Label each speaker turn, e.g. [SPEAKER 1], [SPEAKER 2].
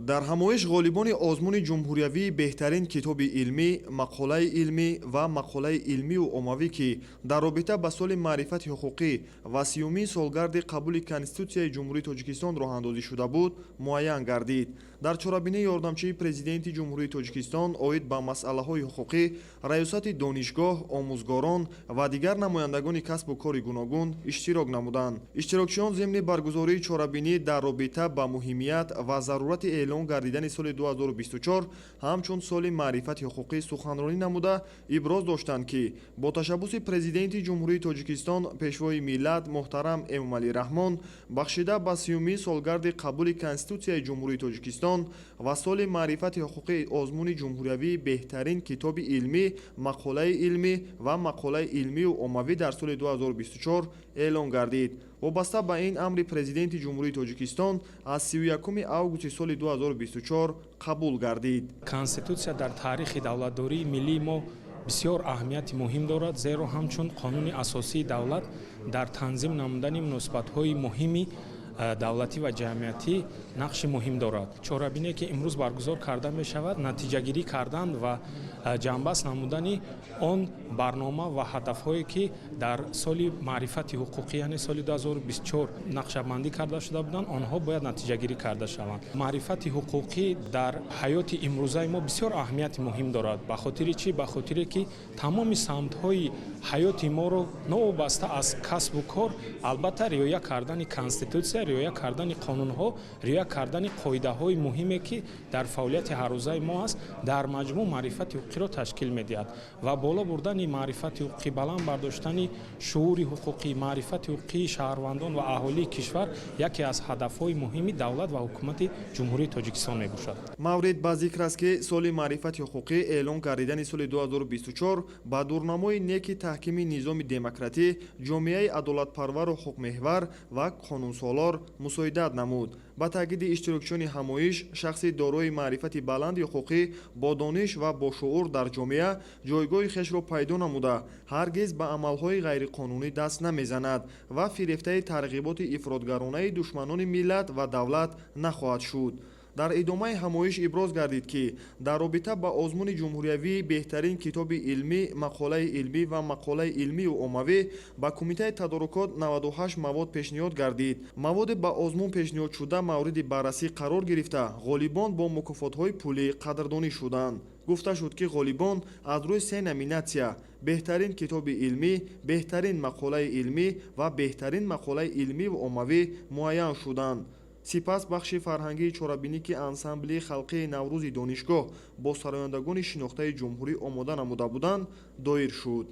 [SPEAKER 1] дар ҳамоиш ғолибони озмуни ҷумҳуриявии беҳтарин китоби илмӣ, мақолаи илмӣ ва мақолаи илмию оммавӣ ки дар робита ба соли маърифати ҳуқуқӣ ва 30-умин солгарди қабули Конститутсияи ҷумҳурии Тоҷикистон роҳандозӣ шуда буд, муайян гардид. дар чорабинии ёрдамчии президенти ҷумҳурии Тоҷикистон оид ба масъалаҳои ҳуқуқӣ, раёсати донишгоҳ, омӯзгорон ва дигар намояндагони касбу кори гуногун иштирок намуданд. иштирокчиён зимни баргузории чорабинӣ дар робита ба муҳимият ва зарурати эълон гардидани соли 2024 ҳамчун соли маърифати ҳуқуқӣ суханронӣ намуда, иброз доштанд ки бо ташаббуси президенти ҷумҳурии Тоҷикистон пешвои миллат муҳтарам Эмомалӣ Раҳмон бахшида ба 30-умин солгарди қабули Конститутсияи ҷумҳурии Тоҷикистон ва соли маърифати ҳуқуқи озмуни ҷумҳуриявии беҳтарин китоби илмӣ, мақолаи илмӣ ва мақолаи илмию оммавӣ дар соли 2024 эълон гардид. вобаста ба ин амри президенти ҷумҳурии Тоҷикистон аз 31 августи соли 2024 қабул гардид.
[SPEAKER 2] Конститутсия дар таърихи давлатдории миллии мо бисёр аҳамияти муҳим дорад, зеро ҳамчун қонуни асосии давлат дар танзим намудани муносибатҳои муҳими давлатӣ ва ҷамъиятӣ нақши муҳим дорад. чорабине ки имрӯз баргузор карда мешавад, натиҷагирӣ кардан ва ҷамъбаст намудани он барнома ва ҳадафҳое ки дар соли маърифати ҳуқуқӣ, яъне соли 2024 нақшабандӣ карда шуда буданд, онҳо бояд натиҷагирӣ карда шаванд. маърифати ҳуқуқӣ дар ҳаёти имрӯзаи мо бисёр аҳамияти муҳим дорад. ба хотири чӣ? Ба хотире ки тамоми самтҳои ҳаёти моро новобаста аз касбу кор, албатта риоя кардани конститутсия, риоя кардани қонунҳо, риоя кардани қоидаҳои муҳиме ки дар фаъолияти ҳаррӯзаи мо аст, дар маҷмӯъ маърифати ҳуқуқиро ташкил медиҳад ва боло бурдани маърифати ҳуқуқӣ, баланд бардоштани шуури ҳуқуқӣ, маърифати ҳуқуқии шаҳрвандон ва аҳолии кишвар яке аз ҳадафҳои муҳими давлат ва ҳукумати ҷумҳурии Тоҷикистон мебошад.
[SPEAKER 1] маврид ба зикр аст ки соли маърифати ҳуқуқӣ эълон гардидани соли 2024 ба дурнамои неки таҳкими низоми демократӣ, ҷомеаи адолатпарвару ҳуқуқмеҳвар ва қонунсолор мусоидат намуд. ба таъкиди иштирокчиёни ҳамоиш, шахси дорои маърифати баланди ҳуқуқӣ бо дониш ва бо шуур дар ҷомеа ҷойгоҳи хешро пайдо намуда, ҳаргиз ба амалҳои ғайриқонунӣ даст намезанад ва фирифтаи тарғиботи ифротгаронаи душманони миллат ва давлат нахоҳад шуд. дар идомаи ҳамоиш иброз гардид ки дар робита ба озмуни ҷумҳуриявии беҳтарин китоби илмӣ, мақолаи илмӣ ва мақолаи илмию оммавӣ ба кумитаи тадорукот 98 мавод пешниҳод гардид. маводи ба озмун пешниҳодшуда мавриди баррасӣ қарор гирифта, ғолибон бо мукофотҳои пулӣ қадрдонӣ шуданд. гуфта шуд ки ғолибон аз рӯи се номинатсия беҳтарин китоби илмӣ, беҳтарин мақолаи илмӣ ва беҳтарин мақолаи илмию оммавӣ муайян шуданд. сипас бахши фарҳангии чорабинӣ ки ансамблии халқии наврӯзи донишгоҳ бо сарояндагони шинохтаи ҷумҳурӣ омода намуда буданд, доир шуд.